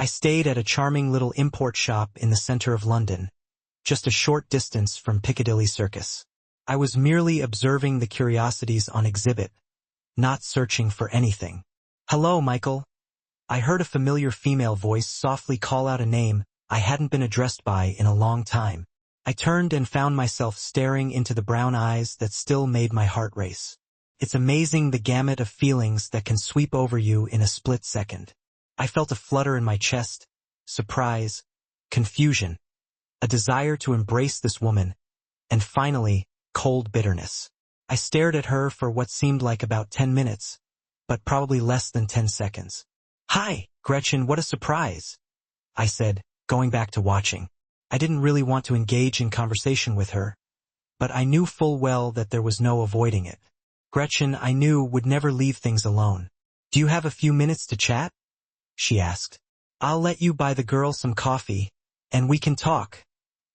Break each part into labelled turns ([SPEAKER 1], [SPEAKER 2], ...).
[SPEAKER 1] I stayed at a charming little import shop in the center of London, just a short distance from Piccadilly Circus. I was merely observing the curiosities on exhibit, not searching for anything. "Hello, Michael." I heard a familiar female voice softly call out a name I hadn't been addressed by in a long time. I turned and found myself staring into the brown eyes that still made my heart race. It's amazing the gamut of feelings that can sweep over you in a split second. I felt a flutter in my chest, surprise, confusion, a desire to embrace this woman, and finally, cold bitterness. I stared at her for what seemed like about 10 minutes, but probably less than 10 seconds. "Hi, Gretchen, what a surprise," I said, going back to watching. I didn't really want to engage in conversation with her, but I knew full well that there was no avoiding it. Gretchen, I knew, would never leave things alone. "Do you have a few minutes to chat?" she asked. "I'll let you buy the girl some coffee, and we can talk,"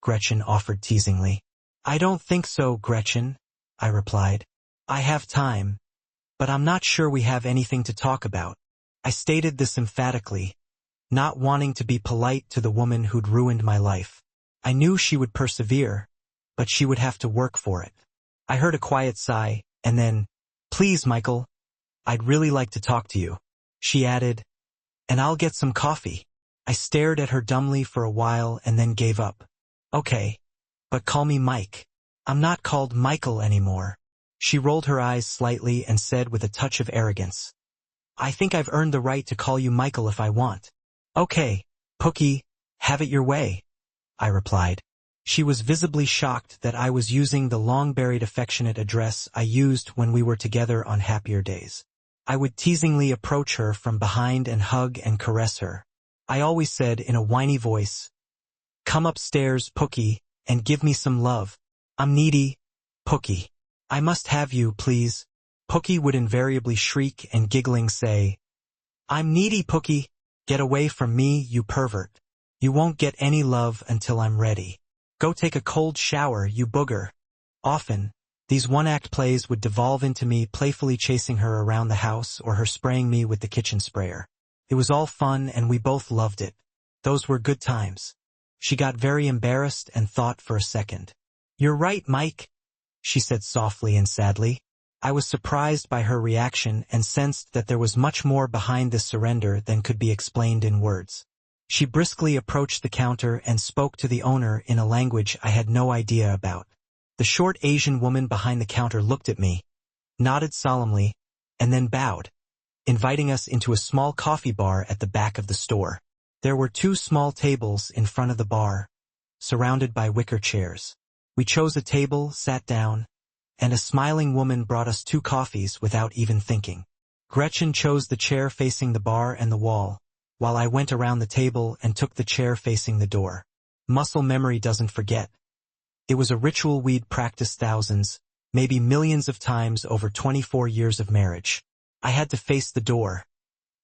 [SPEAKER 1] Gretchen offered teasingly. "I don't think so, Gretchen," I replied. "I have time, but I'm not sure we have anything to talk about." I stated this emphatically, not wanting to be polite to the woman who'd ruined my life. I knew she would persevere, but she would have to work for it. I heard a quiet sigh, and then, "Please, Michael, I'd really like to talk to you," she added, "and I'll get some coffee." I stared at her dumbly for a while and then gave up. "Okay, but call me Mike. I'm not called Michael anymore." She rolled her eyes slightly and said with a touch of arrogance, "I think I've earned the right to call you Michael if I want." "Okay, Pookie, have it your way," I replied. She was visibly shocked that I was using the long-buried affectionate address I used when we were together on happier days. I would teasingly approach her from behind and hug and caress her. I always said in a whiny voice, "Come upstairs, Pookie, and give me some love. I'm needy, Pookie. I must have you, please." Pookie would invariably shriek and giggling say, "I'm needy, Pookie. Get away from me, you pervert. You won't get any love until I'm ready. Go take a cold shower, you booger." Often, these one-act plays would devolve into me playfully chasing her around the house or her spraying me with the kitchen sprayer. It was all fun and we both loved it. Those were good times. She got very embarrassed and thought for a second. "You're right, Mike," she said softly and sadly. I was surprised by her reaction and sensed that there was much more behind this surrender than could be explained in words. She briskly approached the counter and spoke to the owner in a language I had no idea about. The short Asian woman behind the counter looked at me, nodded solemnly, and then bowed, inviting us into a small coffee bar at the back of the store. There were 2 small tables in front of the bar, surrounded by wicker chairs. We chose a table, sat down, and a smiling woman brought us 2 coffees without even thinking. Gretchen chose the chair facing the bar and the wall, while I went around the table and took the chair facing the door. Muscle memory doesn't forget. It was a ritual we'd practiced thousands, maybe millions of times over 24 years of marriage. I had to face the door.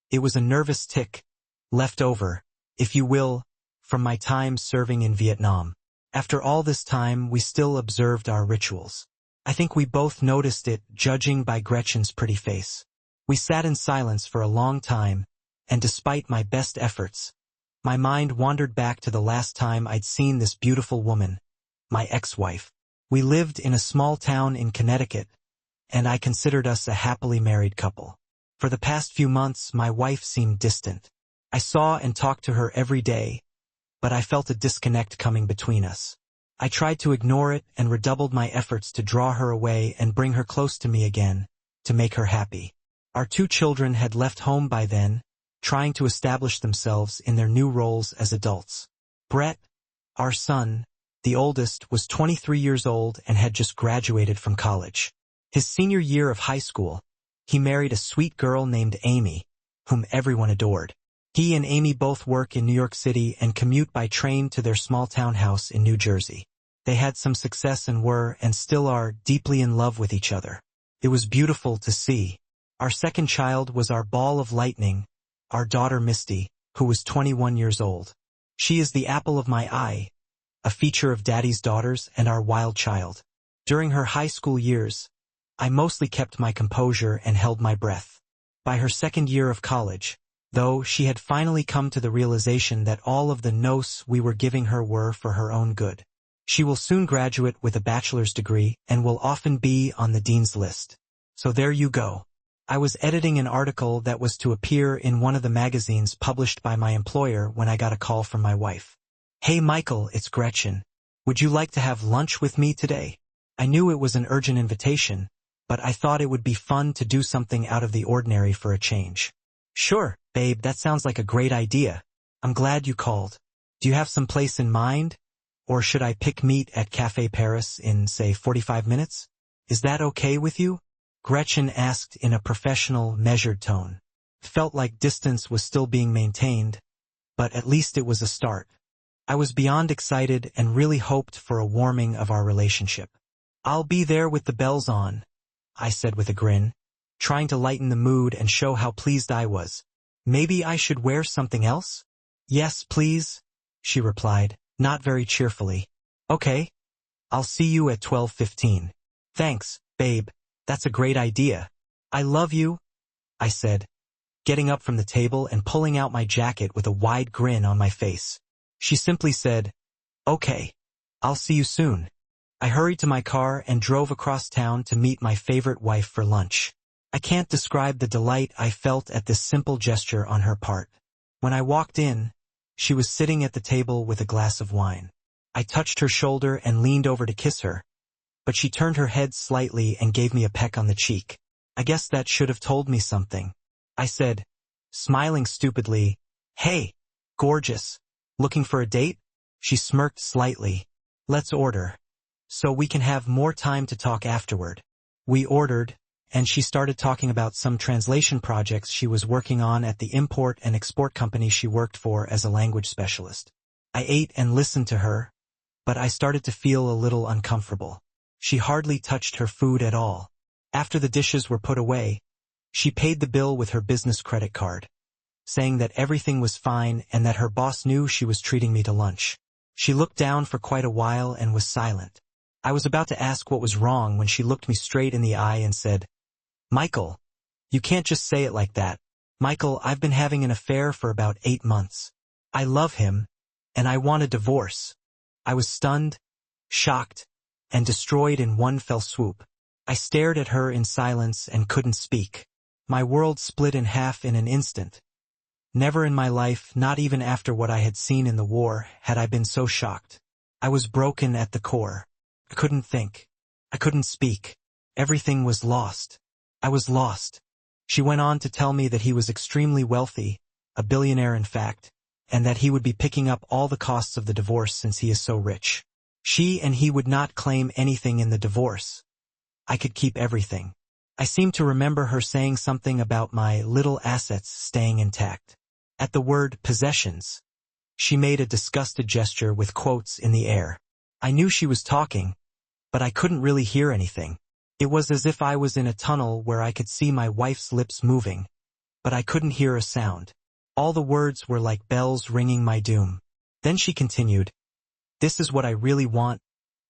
[SPEAKER 1] It was a nervous tic, left over, if you will, from my time serving in Vietnam. After all this time, we still observed our rituals. I think we both noticed it, judging by Gretchen's pretty face. We sat in silence for a long time, and despite my best efforts, my mind wandered back to the last time I'd seen this beautiful woman, my ex-wife. We lived in a small town in Connecticut, and I considered us a happily married couple. For the past few months, my wife seemed distant. I saw and talked to her every day, but I felt a disconnect coming between us. I tried to ignore it and redoubled my efforts to draw her away and bring her close to me again, to make her happy. Our 2 children had left home by then, trying to establish themselves in their new roles as adults. Brett, our son, the oldest, was 23 years old and had just graduated from college. His senior year of high school, he married a sweet girl named Amy, whom everyone adored. He and Amy both work in New York City and commute by train to their small town house in New Jersey. They had some success and were, and still are, deeply in love with each other. It was beautiful to see. Our second child was our ball of lightning, our daughter Misty, who was 21 years old. She is the apple of my eye, a feature of Daddy's daughters and our wild child. During her high school years, I mostly kept my composure and held my breath. By her second year of college, though she had finally come to the realization that all of the no's we were giving her were for her own good. She will soon graduate with a bachelor's degree and will often be on the dean's list. So there you go. I was editing an article that was to appear in one of the magazines published by my employer when I got a call from my wife. "Hey Michael, it's Gretchen. Would you like to have lunch with me today?" I knew it was an urgent invitation, but I thought it would be fun to do something out of the ordinary for a change. "Sure, babe, that sounds like a great idea. I'm glad you called. Do you have some place in mind? Or should I pick meet at Café Paris in, say, 45 minutes? Is that okay with you?" Gretchen asked in a professional, measured tone. Felt like distance was still being maintained, but at least it was a start. I was beyond excited and really hoped for a warming of our relationship. "I'll be there with the bells on," I said with a grin, trying to lighten the mood and show how pleased I was. "Maybe I should wear something else?" "Yes, please," she replied, not very cheerfully. "Okay. I'll see you at 12:15. "Thanks, babe. That's a great idea. I love you," I said, getting up from the table and pulling out my jacket with a wide grin on my face. She simply said, "Okay. I'll see you soon." I hurried to my car and drove across town to meet my favorite wife for lunch. I can't describe the delight I felt at this simple gesture on her part. When I walked in, she was sitting at the table with a glass of wine. I touched her shoulder and leaned over to kiss her, but she turned her head slightly and gave me a peck on the cheek. I guess that should have told me something. I said, smiling stupidly, "Hey, gorgeous. Looking for a date?" She smirked slightly. "Let's order, so we can have more time to talk afterward." We ordered, and she started talking about some translation projects she was working on at the import and export company she worked for as a language specialist. I ate and listened to her, but I started to feel a little uncomfortable. She hardly touched her food at all. After the dishes were put away, she paid the bill with her business credit card, saying that everything was fine and that her boss knew she was treating me to lunch. She looked down for quite a while and was silent. I was about to ask what was wrong when she looked me straight in the eye and said, "Michael, you can't just say it like that. Michael, I've been having an affair for about 8 months. I love him, and I want a divorce." I was stunned, shocked, and destroyed in one fell swoop. I stared at her in silence and couldn't speak. My world split in half in an instant. Never in my life, not even after what I had seen in the war, had I been so shocked. I was broken at the core. I couldn't think. I couldn't speak. Everything was lost. I was lost. She went on to tell me that he was extremely wealthy, a billionaire in fact, and that he would be picking up all the costs of the divorce since he is so rich. She and he would not claim anything in the divorce. I could keep everything. I seem to remember her saying something about my little assets staying intact. At the word possessions, she made a disgusted gesture with quotes in the air. I knew she was talking, but I couldn't really hear anything. It was as if I was in a tunnel where I could see my wife's lips moving, but I couldn't hear a sound. All the words were like bells ringing my doom. Then she continued, "This is what I really want,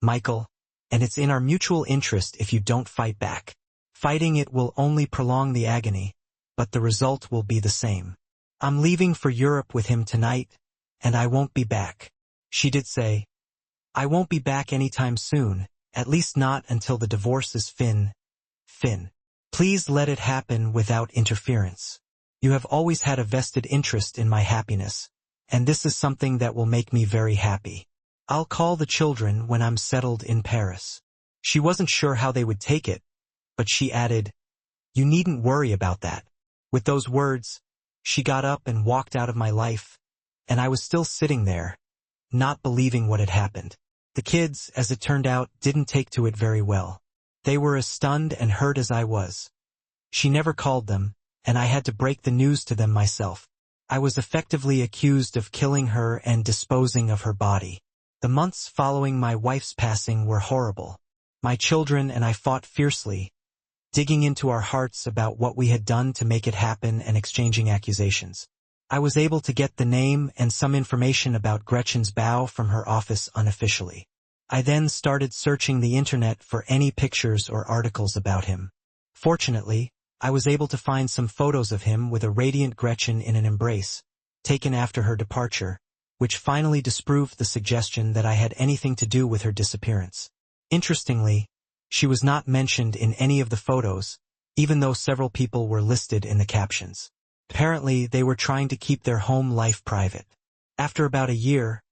[SPEAKER 1] Michael, and it's in our mutual interest if you don't fight back. Fighting it will only prolong the agony, but the result will be the same. I'm leaving for Europe with him tonight, and I won't be back." She did say, "I won't be back anytime soon, at least not until the divorce is fin. Please let it happen without interference. You have always had a vested interest in my happiness, and this is something that will make me very happy. I'll call the children when I'm settled in Paris." She wasn't sure how they would take it, but she added, "You needn't worry about that." With those words, she got up and walked out of my life, and I was still sitting there, not believing what had happened. The kids, as it turned out, didn't take to it very well. They were as stunned and hurt as I was. She never called them, and I had to break the news to them myself. I was effectively accused of killing her and disposing of her body. The months following my wife's passing were horrible. My children and I fought fiercely, digging into our hearts about what we had done to make it happen and exchanging accusations. I was able to get the name and some information about Gretchen's bow from her office unofficially. I then started searching the internet for any pictures or articles about him. Fortunately, I was able to find some photos of him with a radiant Gretchen in an embrace, taken after her departure, which finally disproved the suggestion that I had anything to do with her disappearance. Interestingly, she was not mentioned in any of the photos, even though several people were listed in the captions. Apparently, they were trying to keep their home life private. After about a year,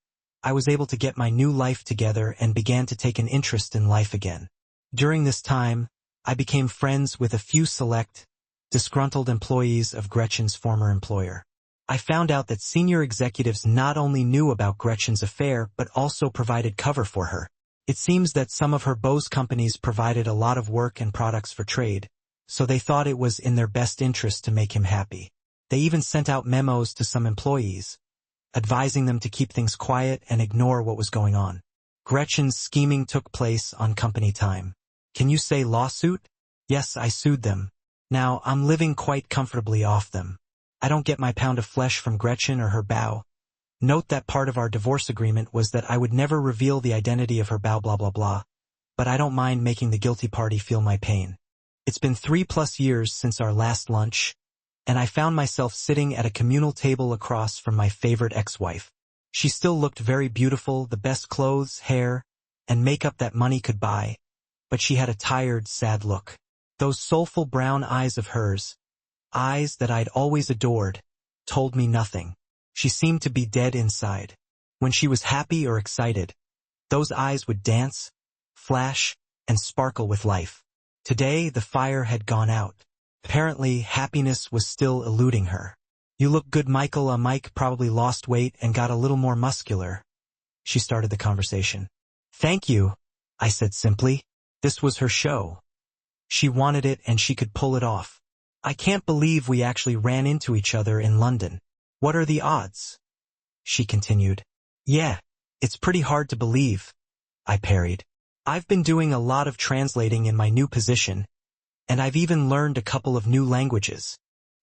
[SPEAKER 1] I was able to get my new life together and began to take an interest in life again. During this time, I became friends with a few select, disgruntled employees of Gretchen's former employer. I found out that senior executives not only knew about Gretchen's affair but also provided cover for her. It seems that some of her Bose companies provided a lot of work and products for trade, so they thought it was in their best interest to make him happy. They even sent out memos to some employees, advising them to keep things quiet and ignore what was going on. Gretchen's scheming took place on company time. Can you say lawsuit? Yes, I sued them. Now, I'm living quite comfortably off them. I don't get my pound of flesh from Gretchen or her bow. Note that part of our divorce agreement was that I would never reveal the identity of her bow blah blah blah, but I don't mind making the guilty party feel my pain. It's been 3+ years since our last lunch, and I found myself sitting at a communal table across from my favorite ex-wife. She still looked very beautiful, the best clothes, hair, and makeup that money could buy, but she had a tired, sad look. Those soulful brown eyes of hers, eyes that I'd always adored, told me nothing. She seemed to be dead inside. When she was happy or excited, those eyes would dance, flash, and sparkle with life. Today, the fire had gone out. Apparently, happiness was still eluding her. You look good, Michael. Mike probably lost weight and got a little more muscular. She started the conversation. Thank you, I said simply. This was her show. She wanted it and she could pull it off. I can't believe we actually ran into each other in London. What are the odds? She continued. Yeah, it's pretty hard to believe, I parried. I've been doing a lot of translating in my new position, and I've even learned a couple of new languages.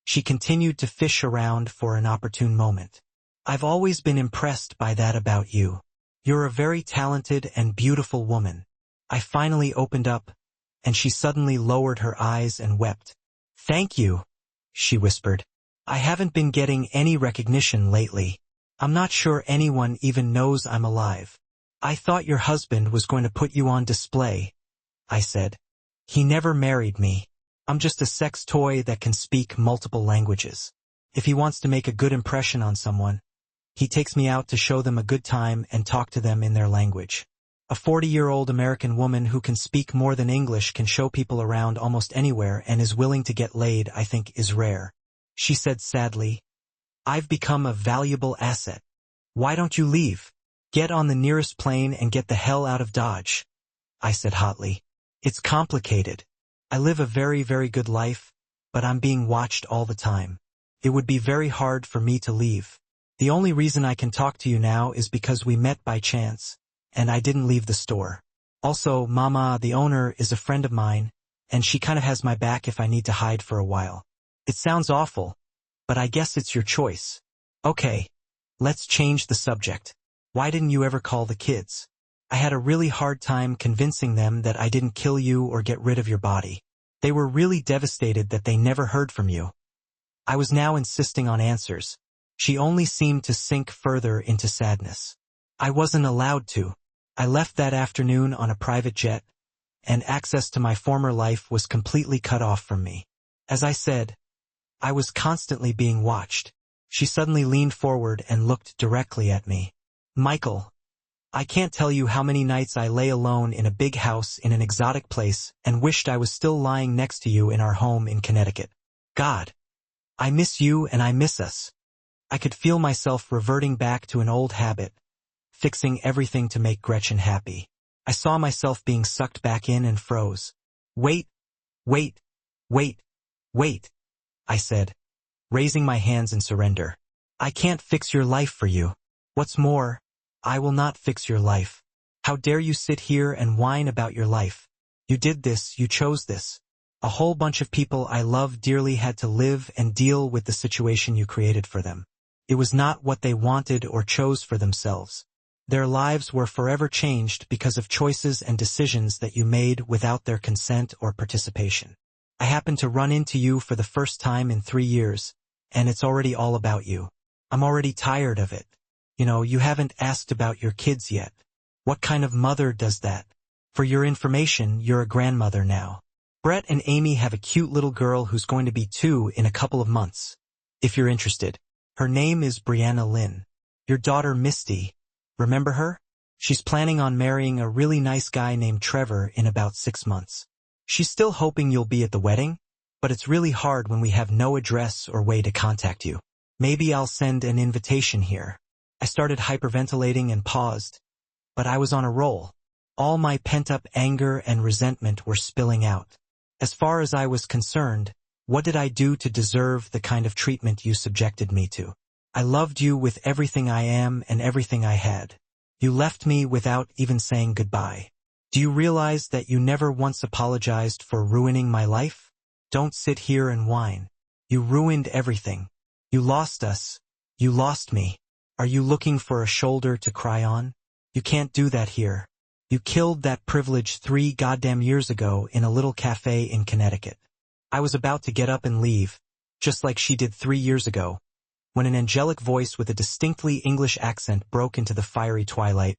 [SPEAKER 1] She continued to fish around for an opportune moment. I've always been impressed by that about you. You're a very talented and beautiful woman. I finally opened up, and she suddenly lowered her eyes and wept. Thank you, she whispered. I haven't been getting any recognition lately. I'm not sure anyone even knows I'm alive. I thought your husband was going to put you on display, I said. He never married me. I'm just a sex toy that can speak multiple languages. If he wants to make a good impression on someone, he takes me out to show them a good time and talk to them in their language. A 40-year-old American woman who can speak more than English can show people around almost anywhere and is willing to get laid, I think, is rare. She said sadly, I've become a valuable asset. Why don't you leave? Get on the nearest plane and get the hell out of Dodge, I said hotly. It's complicated. I live a very, very good life, but I'm being watched all the time. It would be very hard for me to leave. The only reason I can talk to you now is because we met by chance, and I didn't leave the store. Also, Mama, the owner, is a friend of mine, and she kind of has my back if I need to hide for a while. It sounds awful, but I guess it's your choice. Okay, let's change the subject. Why didn't you ever call the kids? I had a really hard time convincing them that I didn't kill you or get rid of your body. They were really devastated that they never heard from you. I was now insisting on answers. She only seemed to sink further into sadness. I wasn't allowed to. I left that afternoon on a private jet, and access to my former life was completely cut off from me. As I said, I was constantly being watched. She suddenly leaned forward and looked directly at me. Michael, I can't tell you how many nights I lay alone in a big house in an exotic place and wished I was still lying next to you in our home in Connecticut. God, I miss you and I miss us. I could feel myself reverting back to an old habit, fixing everything to make Gretchen happy. I saw myself being sucked back in and froze. Wait, wait, wait, wait, I said, raising my hands in surrender. I can't fix your life for you. What's more, I will not fix your life. How dare you sit here and whine about your life? You did this, you chose this. A whole bunch of people I love dearly had to live and deal with the situation you created for them. It was not what they wanted or chose for themselves. Their lives were forever changed because of choices and decisions that you made without their consent or participation. I happened to run into you for the first time in 3 years, and it's already all about you. I'm already tired of it. You haven't asked about your kids yet. What kind of mother does that? For your information, you're a grandmother now. Brett and Amy have a cute little girl who's going to be 2 in a couple of months. If you're interested. Her name is Brianna Lynn. Your daughter Misty. Remember her? She's planning on marrying a really nice guy named Trevor in about 6 months. She's still hoping you'll be at the wedding, but it's really hard when we have no address or way to contact you. Maybe I'll send an invitation here. I started hyperventilating and paused, but I was on a roll. All my pent-up anger and resentment were spilling out. As far as I was concerned, what did I do to deserve the kind of treatment you subjected me to? I loved you with everything I am and everything I had. You left me without even saying goodbye. Do you realize that you never once apologized for ruining my life? Don't sit here and whine. You ruined everything. You lost us. You lost me. Are you looking for a shoulder to cry on? You can't do that here. You killed that privilege 3 goddamn years ago in a little cafe in Connecticut. I was about to get up and leave, just like she did 3 years ago, when an angelic voice with a distinctly English accent broke into the fiery twilight.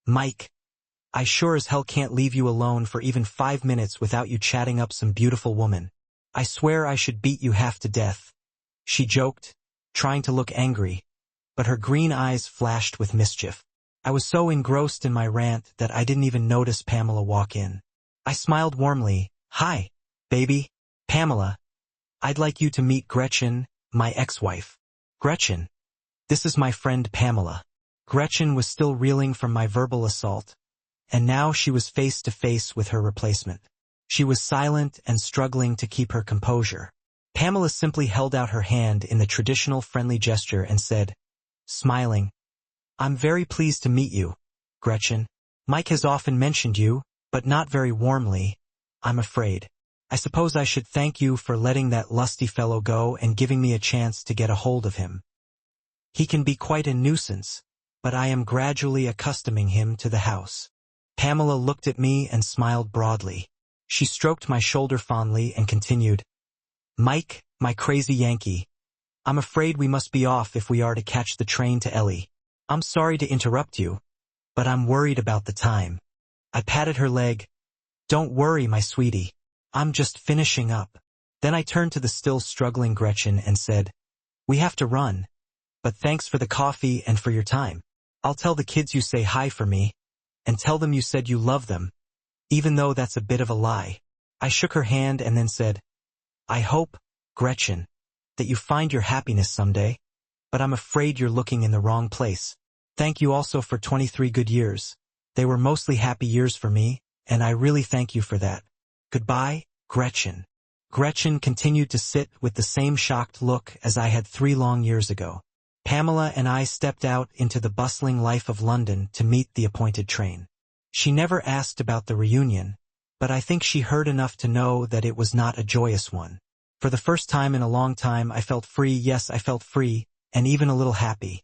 [SPEAKER 1] Mike, I sure as hell can't leave you alone for even 5 minutes without you chatting up some beautiful woman. I swear I should beat you half to death. She joked, trying to look angry, but her green eyes flashed with mischief. I was so engrossed in my rant that I didn't even notice Pamela walk in. I smiled warmly. Hi, baby. Pamela. I'd like you to meet Gretchen, my ex-wife. Gretchen. This is my friend Pamela. Gretchen was still reeling from my verbal assault, and now she was face to face with her replacement. She was silent and struggling to keep her composure. Pamela simply held out her hand in the traditional friendly gesture and said, smiling, I'm very pleased to meet you, Gretchen. Mike has often mentioned you, but not very warmly, I'm afraid. I suppose I should thank you for letting that lusty fellow go and giving me a chance to get a hold of him. He can be quite a nuisance, but I am gradually accustoming him to the house. Pamela looked at me and smiled broadly. She stroked my shoulder fondly and continued, Mike, my crazy Yankee, I'm afraid we must be off if we are to catch the train to Ellie. I'm sorry to interrupt you, but I'm worried about the time. I patted her leg. Don't worry, my sweetie. I'm just finishing up. Then I turned to the still struggling Gretchen and said, we have to run, but thanks for the coffee and for your time. I'll tell the kids you say hi for me, and tell them you said you love them, even though that's a bit of a lie. I shook her hand and then said, I hope, Gretchen, that you find your happiness someday, but I'm afraid you're looking in the wrong place. Thank you also for 23 good years. They were mostly happy years for me, and I really thank you for that. Goodbye, Gretchen. Gretchen continued to sit with the same shocked look as I had 3 long years ago. Pamela and I stepped out into the bustling life of London to meet the appointed train. She never asked about the reunion, but I think she heard enough to know that it was not a joyous one. For the first time in a long time I felt free, yes, I felt free, and even a little happy.